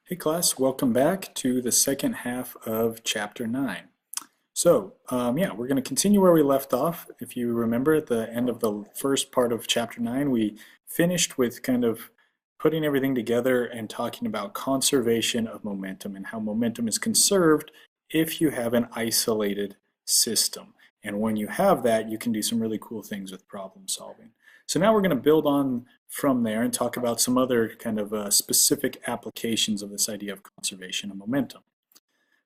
Hey class, welcome back to the second half of Chapter 9. So, we're going to continue where we left off. If you remember at the end of the first part of Chapter 9, we finished with kind of putting everything together and talking about conservation of momentum and how momentum is conserved if you have an isolated system. And when you have that, you can do some really cool things with problem solving. So now we're going to build on from there and talk about some other kind of specific applications of this idea of conservation of momentum.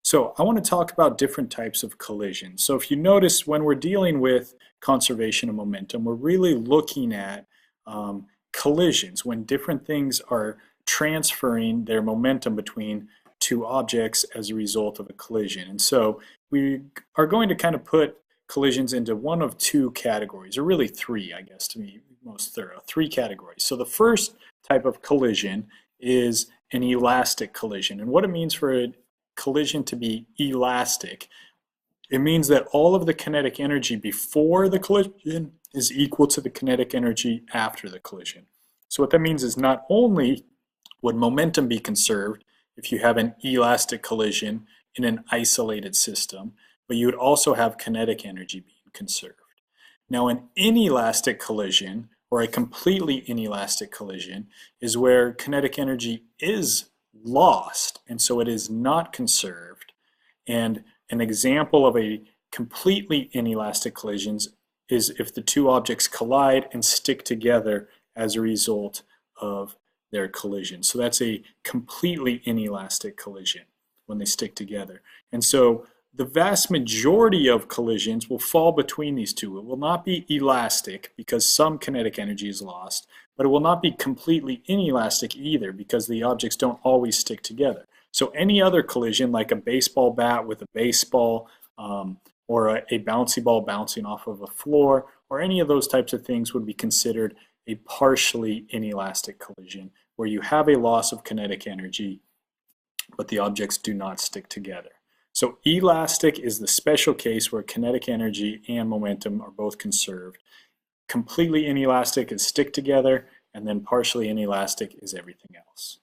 So I want to talk about different types of collisions. So if you notice, when we're dealing with conservation of momentum, we're really looking at collisions, when different things are transferring their momentum between two objects as a result of a collision. And so we are going to kind of put collisions into one of two categories, or really three, I guess, to be most thorough. Three categories. So the first type of collision is an elastic collision. And what it means for a collision to be elastic, it means that all of the kinetic energy before the collision is equal to the kinetic energy after the collision. So what that means is not only would momentum be conserved if you have an elastic collision in an isolated system, but you would also have kinetic energy being conserved. Now, an inelastic collision, or a completely inelastic collision, is where kinetic energy is lost, and so it is not conserved. And an example of a completely inelastic collisions is if the two objects collide and stick together as a result of their collision. So that's a completely inelastic collision when they stick together. And so the vast majority of collisions will fall between these two. It will not be elastic because some kinetic energy is lost, but it will not be completely inelastic either because the objects don't always stick together. So any other collision, like a baseball bat with a baseball, or a bouncy ball bouncing off of a floor, or any of those types of things, would be considered a partially inelastic collision, where you have a loss of kinetic energy, but the objects do not stick together. So elastic is the special case where kinetic energy and momentum are both conserved. Completely inelastic is stick together, and then partially inelastic is everything else.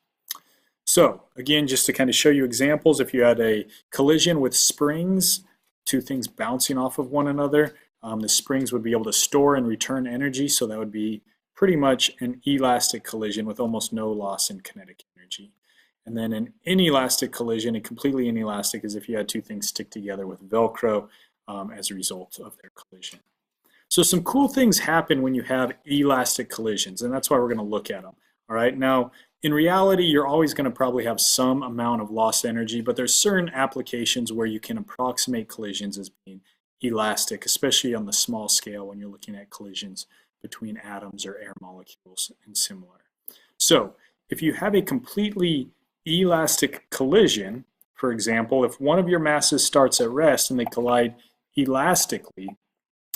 So again, just to kind of show you examples, if you had a collision with springs, two things bouncing off of one another, the springs would be able to store and return energy, so that would be pretty much an elastic collision with almost no loss in kinetic energy. And then an inelastic collision, a completely inelastic, is if you had two things stick together with Velcro as a result of their collision. So some cool things happen when you have elastic collisions, and that's why we're going to look at them. All right, now in reality, you're always going to probably have some amount of lost energy, but there's certain applications where you can approximate collisions as being elastic, especially on the small scale when you're looking at collisions between atoms or air molecules and similar. So if you have a completely elastic collision, for example, if one of your masses starts at rest and they collide elastically,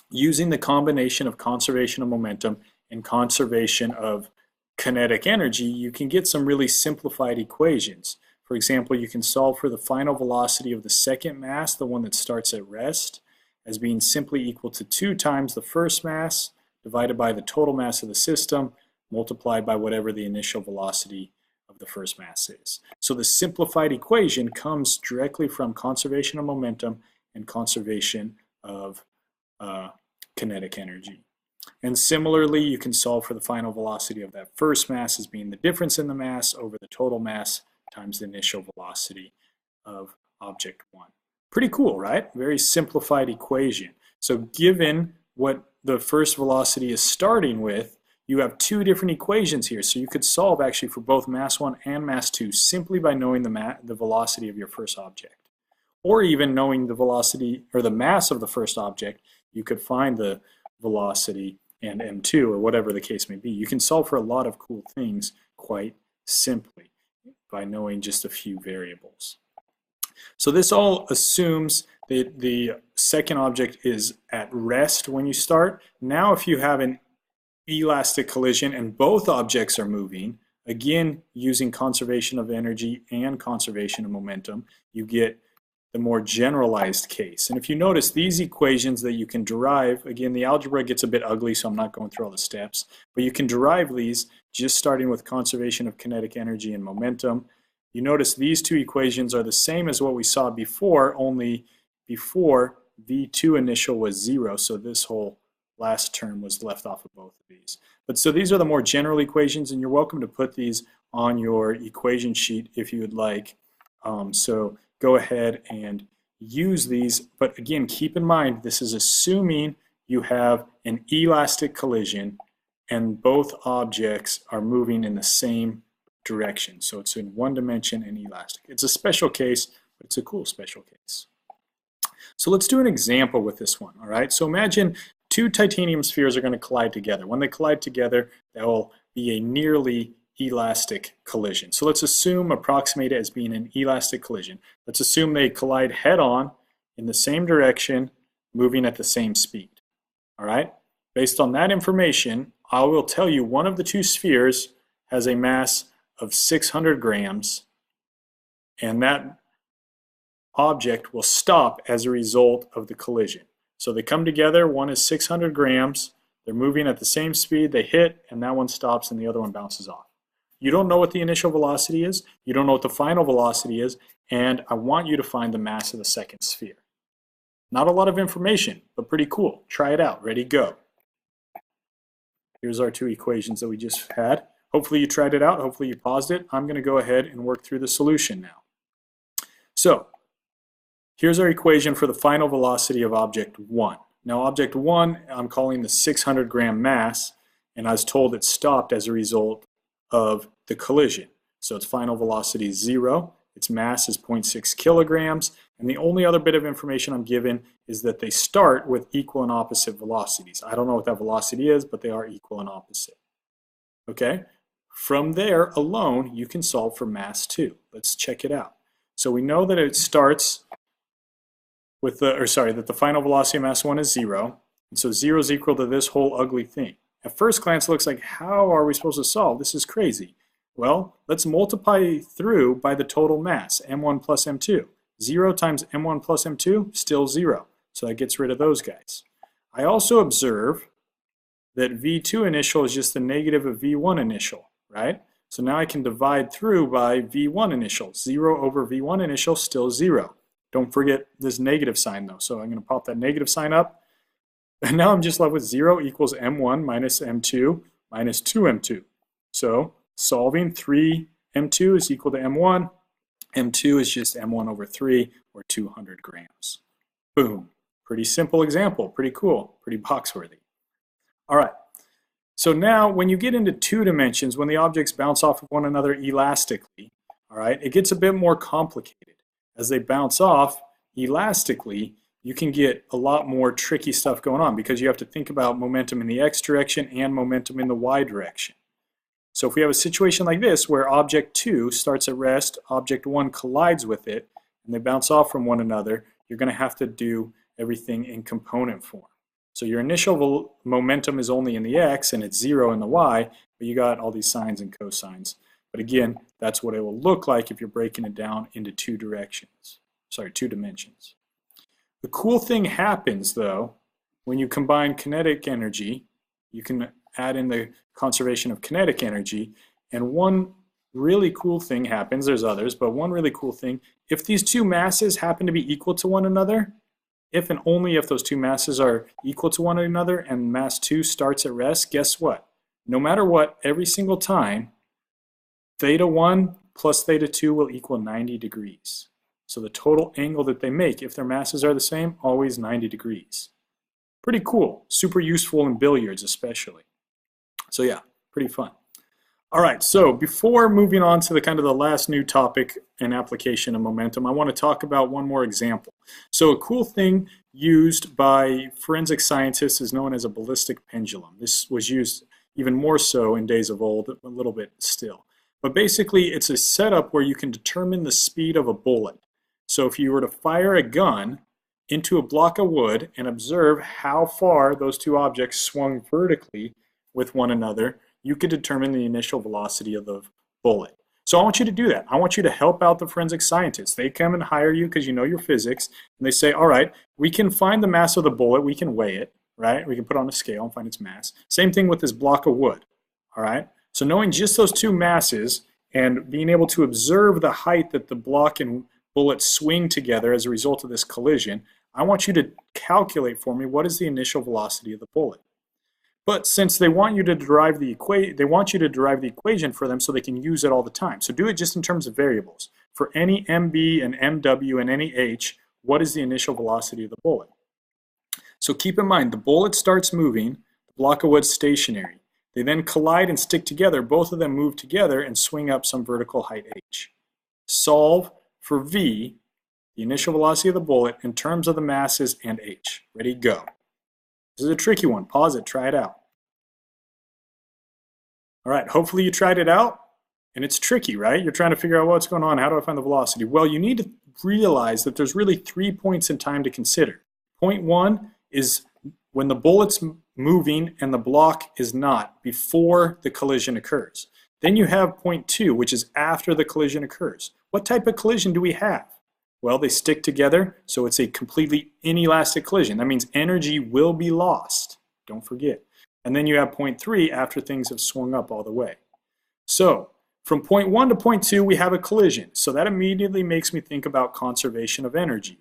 using the combination of conservation of momentum and conservation of kinetic energy, you can get some really simplified equations. For example, you can solve for the final velocity of the second mass, the one that starts at rest, as being simply equal to 2 times the first mass divided by the total mass of the system multiplied by whatever the initial velocity of the first mass is. So the simplified equation comes directly from conservation of momentum and conservation of kinetic energy. And similarly, you can solve for the final velocity of that first mass as being the difference in the mass over the total mass times the initial velocity of object 1. Pretty cool, right? Very simplified equation. So given what the first velocity is starting with, you have two different equations here. So you could solve actually for both mass 1 and mass 2 simply by knowing the velocity of your first object. Or even knowing the velocity or the mass of the first object, you could find the velocity and m2 or whatever the case may be. You can solve for a lot of cool things quite simply by knowing just a few variables. So this all assumes that the second object is at rest when you start. Now if you have an elastic collision and both objects are moving, again using conservation of energy and conservation of momentum, you get the more generalized case. And if you notice, these equations that you can derive, again, the algebra gets a bit ugly, so I'm not going through all the steps, but you can derive these just starting with conservation of kinetic energy and momentum. you notice these two equations are the same as what we saw before, only before V2 initial was 0, so this whole last term was left off of both of these. But so these are the more general equations, and you're welcome to put these on your equation sheet if you would like. So go ahead and use these, but again, keep in mind this is assuming you have an elastic collision and both objects are moving in the same direction. So it's in one dimension and elastic. It's a special case, but it's a cool special case. So let's do an example with this one, all right? So imagine two titanium spheres are going to collide together. When they collide together, that will be a nearly elastic collision. So let's approximate it as being an elastic collision. Let's assume they collide head-on in the same direction, moving at the same speed. All right? Based on that information, I will tell you one of the two spheres has a mass of 600 grams, and that object will stop as a result of the collision. So they come together, one is 600 grams, they're moving at the same speed, they hit, and that one stops and the other one bounces off. You don't know what the initial velocity is, you don't know what the final velocity is, and I want you to find the mass of the second sphere. Not a lot of information, but pretty cool. Try it out. Ready, go. Here's our two equations that we just had. Hopefully you tried it out, hopefully you paused it. I'm going to go ahead and work through the solution now. So, here's our equation for the final velocity of object 1. Now object 1, I'm calling the 600 gram mass, and I was told it stopped as a result of the collision. So its final velocity is 0, its mass is 0.6 kilograms, and the only other bit of information I'm given is that they start with equal and opposite velocities. I don't know what that velocity is, but they are equal and opposite. Okay? From there alone, you can solve for mass 2. Let's check it out. So we know that it starts with that the final velocity of mass 1 is 0, and so 0 is equal to this whole ugly thing. At first glance, it looks like, how are we supposed to solve? This is crazy. Well, let's multiply through by the total mass, m1 plus m2. 0 times m1 plus m2, still 0. So that gets rid of those guys. I also observe that v2 initial is just the negative of v1 initial, right? So now I can divide through by v1 initial. 0 over v1 initial, still 0. Don't forget this negative sign though. So I'm going to pop that negative sign up. And now I'm just left with 0 equals m1 minus m2 minus 2m2. So solving 3m2 is equal to m1. m2 is just m1 over 3, or 200 grams. Boom. Pretty simple example. Pretty cool. Pretty box-worthy. All right. So now when you get into 2 dimensions, when the objects bounce off of one another elastically, all right, it gets a bit more complicated. As they bounce off elastically, you can get a lot more tricky stuff going on because you have to think about momentum in the x direction and momentum in the y direction. So if we have a situation like this where object 2 starts at rest, object 1 collides with it, and they bounce off from one another, you're going to have to do everything in component form. So your initial momentum is only in the x and it's 0 in the y, but you got all these sines and cosines. But again, that's what it will look like if you're breaking it down into 2 dimensions. The cool thing happens though, when you combine kinetic energy, you can add in the conservation of kinetic energy, and one really cool thing happens, there's others, but one really cool thing, if these two masses happen to be equal to one another, if and only if those two masses are equal to one another and mass 2 starts at rest, guess what? No matter what, every single time, theta 1 plus theta 2 will equal 90 degrees. So the total angle that they make, if their masses are the same, always 90 degrees. Pretty cool. Super useful in billiards especially. So yeah, pretty fun. All right, so before moving on to the last new topic and application of momentum, I want to talk about one more example. So a cool thing used by forensic scientists is known as a ballistic pendulum. This was used even more so in days of old, a little bit still. But basically, it's a setup where you can determine the speed of a bullet. So if you were to fire a gun into a block of wood and observe how far those two objects swung vertically with one another, you could determine the initial velocity of the bullet. So I want you to do that. I want you to help out the forensic scientists. They come and hire you because you know your physics, and they say, all right, we can find the mass of the bullet, we can weigh it, right? We can put it on a scale and find its mass. Same thing with this block of wood, all right? So knowing just those two masses And being able to observe the height that the block and bullet swing together as a result of this collision, I want you to calculate for me what is the initial velocity of the bullet. But since they want you to derive the equation for them so they can use it all the time. So do it just in terms of variables. For any MB and MW and any H, what is the initial velocity of the bullet? So keep in mind, the bullet starts moving, the block of wood's stationary. They then collide and stick together. Both of them move together and swing up some vertical height h. Solve for v, the initial velocity of the bullet, in terms of the masses and h. Ready, go. This is a tricky one. Pause it, try it out. All right, hopefully you tried it out, and it's tricky, right? You're trying to figure out what's going on. How do I find the velocity? Well, you need to realize that there's really 3 points in time to consider. Point 1 is when the bullet's moving and the block is not, before the collision occurs. Then you have point 2, which is after the collision occurs. What type of collision do we have? Well, they stick together, so it's a completely inelastic collision. That means energy will be lost. Don't forget. And then you have point 3 after things have swung up all the way. So from point 1 to point 2, we have a collision. So that immediately makes me think about conservation of energy.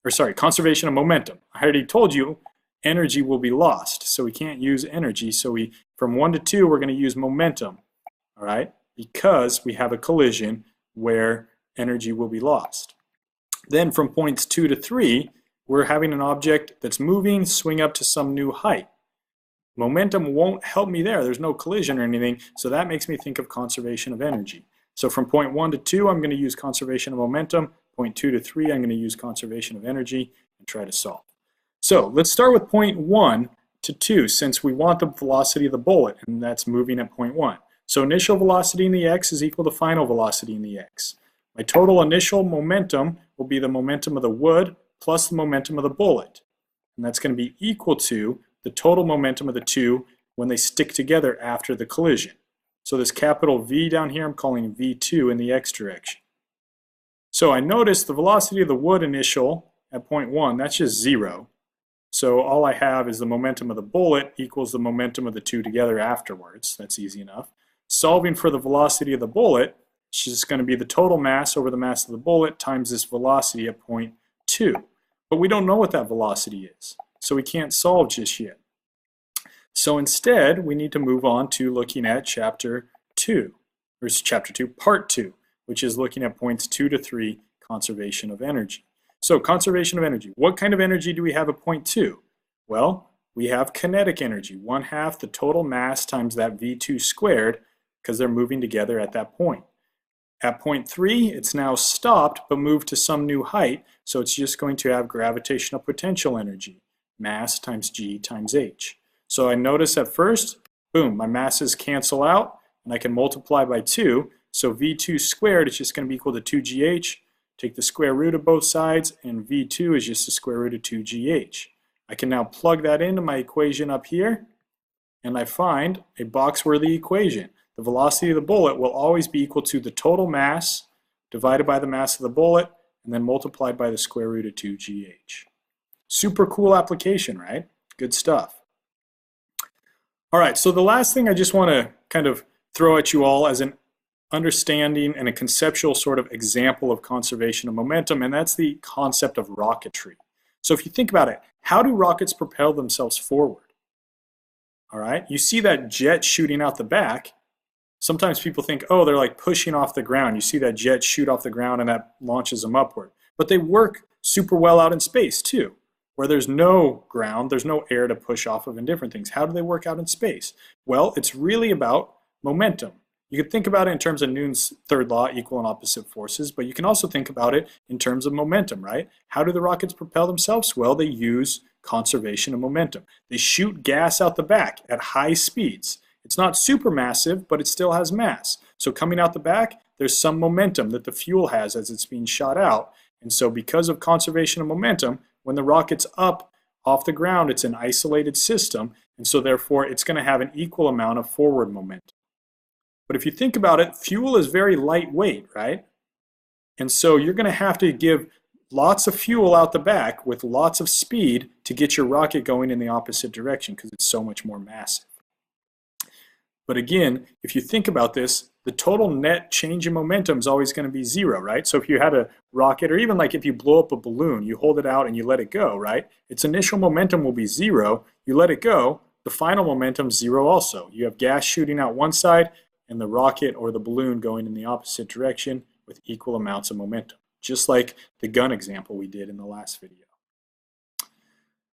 Or sorry, conservation of momentum. I already told you energy will be lost, so we can't use energy. So from 1 to 2, we're going to use momentum, all right, because we have a collision where energy will be lost. Then from points 2 to 3, we're having an object that's moving, swing up to some new height. Momentum won't help me there. There's no collision or anything, so that makes me think of conservation of energy. So from point 1 to 2, I'm going to use conservation of momentum. Point 2 to 3, I'm going to use conservation of energy and try to solve. So let's start with point 1 to 2, since we want the velocity of the bullet, and that's moving at point 1. So initial velocity in the x is equal to final velocity in the x. My total initial momentum will be the momentum of the wood plus the momentum of the bullet. And that's going to be equal to the total momentum of the two when they stick together after the collision. So this capital V down here, I'm calling V2 in the x direction. So I notice the velocity of the wood initial at point 1, that's just 0. So all I have is the momentum of the bullet equals the momentum of the two together afterwards. That's easy enough. Solving for the velocity of the bullet, it's just going to be the total mass over the mass of the bullet times this velocity at point 2. But we don't know what that velocity is, so we can't solve just yet. So instead, we need to move on to looking at chapter 2, or chapter 2, part 2, which is looking at points 2 to 3, conservation of energy. So conservation of energy. What kind of energy do we have at point 2? Well, we have kinetic energy, 1/2 the total mass times that V2 squared, because they're moving together at that point. At point 3, it's now stopped but moved to some new height, so it's just going to have gravitational potential energy, mass times g times h. So I notice at first, boom, my masses cancel out, and I can multiply by 2, so V2 squared is just going to be equal to 2gh. Take the square root of both sides, and V2 is just the square root of 2gh. I can now plug that into my equation up here, and I find a box-worthy equation. The velocity of the bullet will always be equal to the total mass divided by the mass of the bullet, and then multiplied by the square root of 2gh. Super cool application, right? Good stuff. All right, so the last thing I just want to kind of throw at you all as an understanding and a conceptual sort of example of conservation of momentum, and that's the concept of rocketry. So if you think about it, how do rockets propel themselves forward? All right, you see that jet shooting out the back. Sometimes people think, oh, they're like pushing off the ground. You see that jet shoot off the ground and that launches them upward. But they work super well out in space too, where there's no ground, there's no air to push off of and different things. How do they work out in space? Well, it's really about momentum. You could think about it in terms of Newton's third law, equal and opposite forces, but you can also think about it in terms of momentum, right? How do the rockets propel themselves? Well, they use conservation of momentum. They shoot gas out the back at high speeds. It's not super massive, but it still has mass. So coming out the back, there's some momentum that the fuel has as it's being shot out. And so because of conservation of momentum, when the rocket's up off the ground, it's an isolated system, and so therefore it's going to have an equal amount of forward momentum. But if you think about it, fuel is very lightweight, right? And so you're going to have to give lots of fuel out the back with lots of speed to get your rocket going in the opposite direction because it's so much more massive. But again, if you think about this, the total net change in momentum is always going to be zero, right? So if you had a rocket, or even like if you blow up a balloon, you hold it out and you let it go, right? Its initial momentum will be zero. You let it go, the final momentum is zero also. You have gas shooting out one side and the rocket or the balloon going in the opposite direction with equal amounts of momentum, just like the gun example we did in the last video.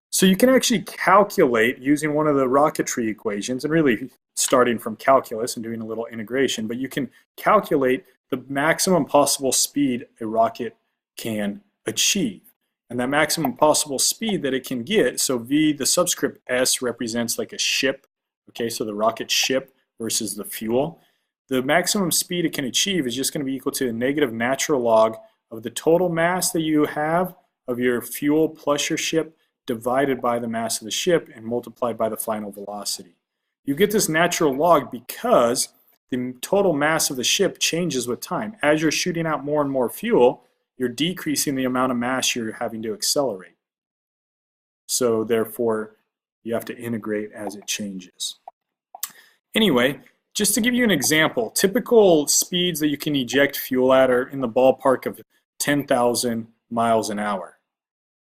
So you can actually calculate using one of the rocketry equations, and really starting from calculus and doing a little integration, but you can calculate the maximum possible speed a rocket can achieve. And that maximum possible speed that it can get, so V, the subscript S, represents like a ship, okay, so the rocket ship versus the fuel. The maximum speed it can achieve is just going to be equal to the negative natural log of the total mass that you have of your fuel plus your ship divided by the mass of the ship and multiplied by the final velocity. You get this natural log because the total mass of the ship changes with time. As you're shooting out more and more fuel, you're decreasing the amount of mass you're having to accelerate. So therefore, you have to integrate as it changes. Anyway, just to give you an example, typical speeds that you can eject fuel at are in the ballpark of 10,000 miles an hour.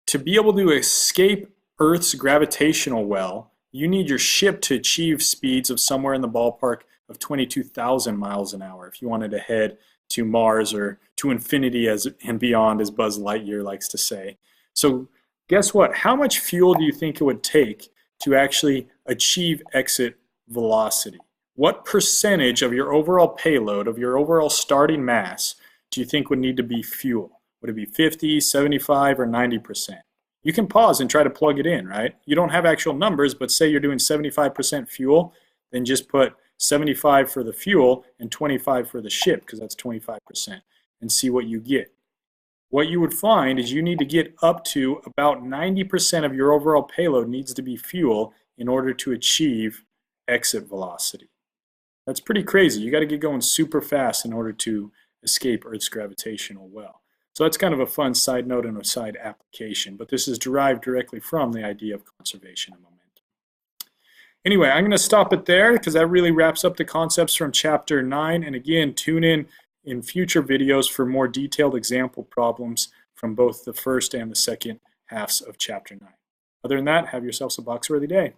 To be able to escape Earth's gravitational well, you need your ship to achieve speeds of somewhere in the ballpark of 22,000 miles an hour if you wanted to head to Mars or to infinity and beyond, as Buzz Lightyear likes to say. So guess what? How much fuel do you think it would take to actually achieve exit velocity? What percentage of your overall payload, of your overall starting mass, do you think would need to be fuel? Would it be 50, 75, or 90%? You can pause and try to plug it in, right? You don't have actual numbers, but say you're doing 75% fuel, then just put 75 for the fuel and 25 for the ship, because that's 25%, and see what you get. What you would find is you need to get up to about 90% of your overall payload needs to be fuel in order to achieve exit velocity. That's pretty crazy. You got to get going super fast in order to escape Earth's gravitational well. So that's kind of a fun side note and a side application, but this is derived directly from the idea of conservation of momentum. Anyway, I'm going to stop it there because that really wraps up the concepts from Chapter 9. And again, tune in future videos for more detailed example problems from both the first and the second halves of Chapter 9. Other than that, have yourselves a box-worthy day.